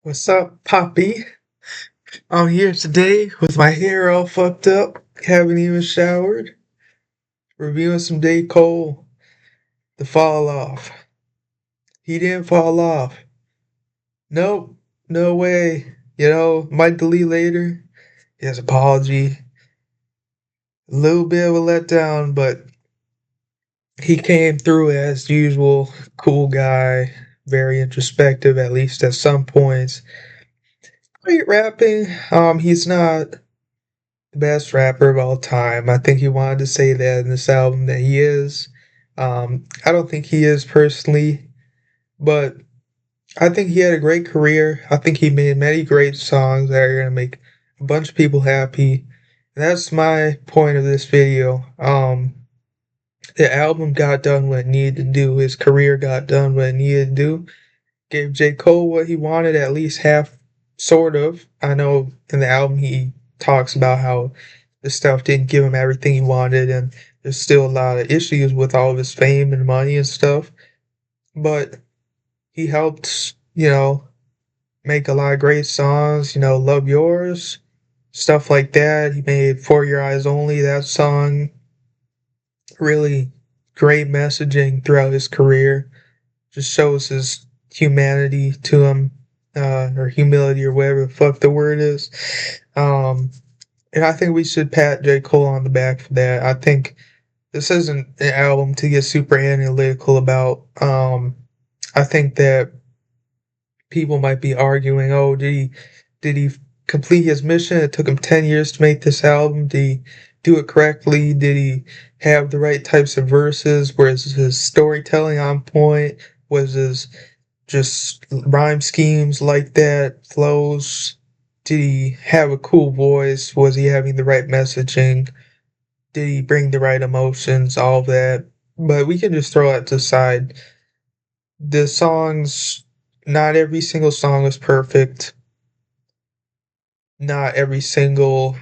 What's up, Poppy? I'm here today with my hair all fucked up. Haven't even showered. Reviewing some J. Cole. The fall off. He didn't fall off. Nope. No way. Might delete later. His apology. A little bit of a letdown, but he came through as usual. Cool guy. Very introspective, at least at some points. Great rapping. He's not the best rapper of all time. I think he wanted to say that in this album that he is. I don't think he is personally, but I think he had a great career. I think he made many great songs that are gonna make a bunch of people happy. And that's my point of this video. The album got done what it needed to do. His career got done what it needed to do. Gave J. Cole what he wanted, at least half, sort of. I know in the album he talks about how this stuff didn't give him everything he wanted, and there's still a lot of issues with all of his fame and money and stuff. But he helped, make a lot of great songs, Love Yours, stuff like that. He made For Your Eyes Only, that song. Really great messaging throughout his career. Just shows his humanity to him, or humility, or whatever the fuck the word is. Um, and I think we should pat J. Cole on the back for that. I think this isn't an album to get super analytical about. I think that people might be arguing, oh, did he complete his mission? It took him 10 years to make this album. Did he do it correctly? Did he have the right types of verses? Was his storytelling on point? Was his just rhyme schemes like that, flows? Did he have a cool voice? Was he having the right messaging? Did he bring the right emotions? All of that. But we can just throw that to the side. The songs, not every single song was perfect. Not every single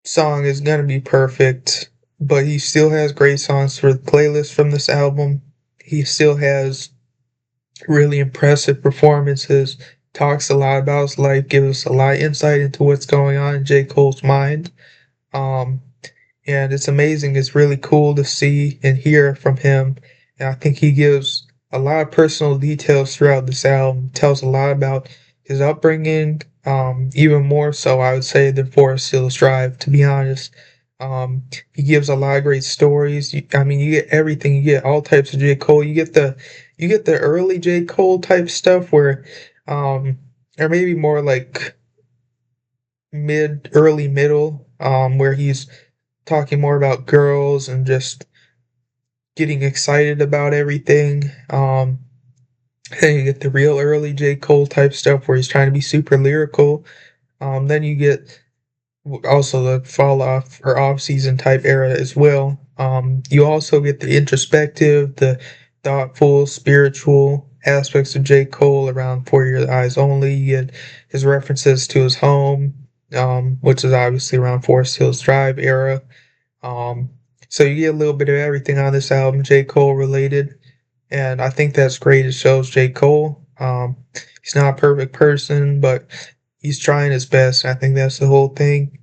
song is gonna be perfect, but he still has great songs for the playlist from this album. He still has really impressive performances, talks a lot about his life, gives us a lot of insight into what's going on in J. Cole's mind. Um, and it's amazing. It's really cool to see and hear from him. And I think he gives a lot of personal details throughout this album, tells a lot about his upbringing, even more so, I would say, than Forest Hills Drive, to be honest. He gives a lot of great stories. I mean, you get everything. You get all types of J. Cole. You get the early J. Cole type stuff where, or maybe more like early middle, where he's talking more about girls and just getting excited about everything. Then you get the real early J. Cole type stuff where he's trying to be super lyrical. Then you get also the fall off or off season type era as well. You also get the introspective, the thoughtful, spiritual aspects of J. Cole around For Your Eyes Only. You get his references to his home, which is obviously around Forest Hills Drive era. Um, so you get a little bit of everything on this album, J. Cole related, and I think that's great. It shows J. Cole. He's not a perfect person, but he's trying his best. I think that's the whole thing.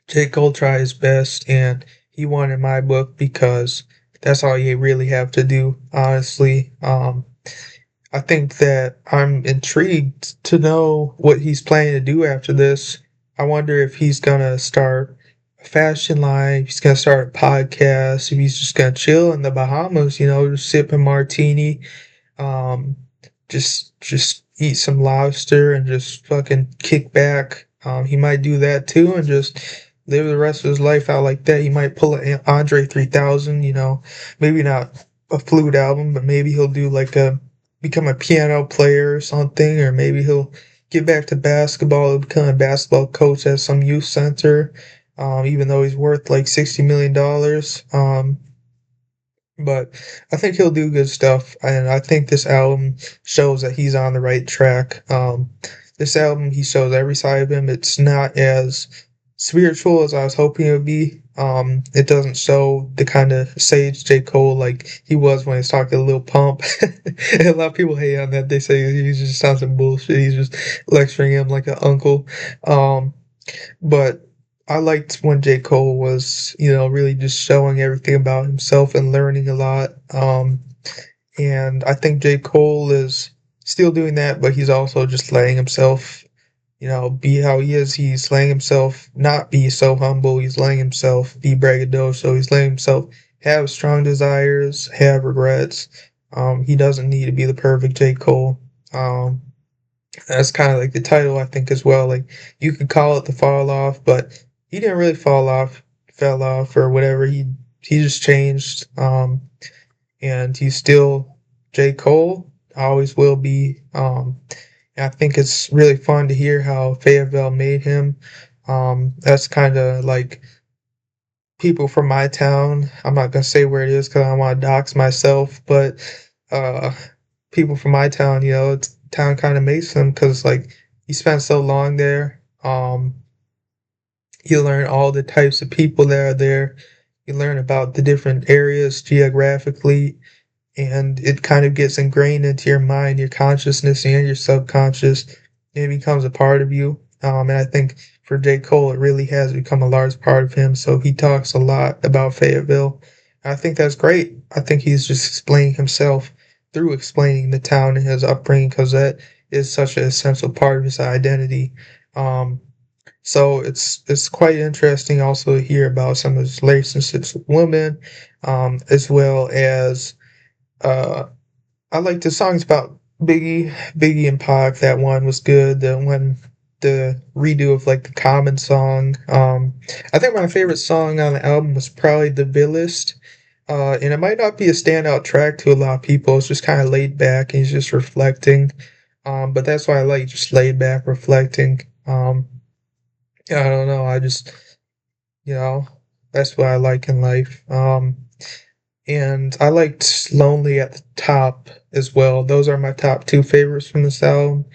J. Cole tried his best, and he won in my book because that's all you really have to do, honestly. I think that I'm intrigued to know what he's planning to do after this. I wonder if he's gonna start a fashion line, if he's gonna start a podcast, if he's just gonna chill in the Bahamas, just sip a martini, um, just eat some lobster and just fucking kick back. He might do that too and just live the rest of his life out like that. He might pull an Andre 3000, maybe not a flute album, but maybe he'll do like become a piano player or something, or maybe he'll get back to basketball and become a basketball coach at some youth center, even though he's worth like $60 million. But I think he'll do good stuff, and I think this album shows that he's on the right track. This album, he shows every side of him. It's not as spiritual as I was hoping it would be. It doesn't show the kind of sage J. Cole like he was when he was talking to Lil Pump. And a lot of people hate on that. They say he just sounds like bullshit. He's just lecturing him like an uncle. Um, but I liked when J. Cole was, really just showing everything about himself and learning a lot. And I think J. Cole is still doing that, but he's also just letting himself, be how he is. He's letting himself not be so humble. He's letting himself be braggadocio. He's letting himself have strong desires, have regrets. He doesn't need to be the perfect J. Cole. Um, that's kind of like the title, I think, as well. Like you could call it the fall off, but he didn't really fall off, fell off, or whatever. He just changed. And he's still J. Cole, always will be. And I think it's really fun to hear how Fayetteville made him. That's kind of like people from my town. I'm not gonna say where it is because I don't want to dox myself, but uh, people from my town, it's town kind of makes him because like he spent so long there. You learn all the types of people that are there. You learn about the different areas geographically, and it kind of gets ingrained into your mind, your consciousness, and your subconscious. And it becomes a part of you. And I think for J. Cole, it really has become a large part of him. So he talks a lot about Fayetteville. I think that's great. I think he's just explaining himself through explaining the town and his upbringing because that is such an essential part of his identity. Um, so it's quite interesting also to hear about some of his relationships with women, as well as uh, I like the songs about Biggie and Pac. That one was good. The redo of like the Common song. I think my favorite song on the album was probably The Villist. And it might not be a standout track to a lot of people. It's just kind of laid back and he's just reflecting. But that's why I like just laid back reflecting. I don't know. You know, that's what I like in life. And I liked Lonely at the Top as well. Those are my top two favorites from this album.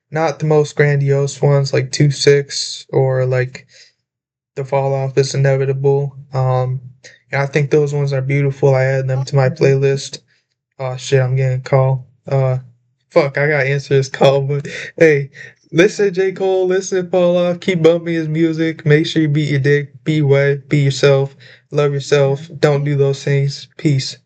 Not the most grandiose ones like 2-6 or like The Fall Off is Inevitable. And I think those ones are beautiful. I add them to my playlist. Oh shit, I'm getting a call. Fuck, I gotta answer this call, but hey, listen to J. Cole, listen to Fall Off, keep bumping his music, make sure you beat your dick, be wet, be yourself, love yourself, don't do those things. Peace.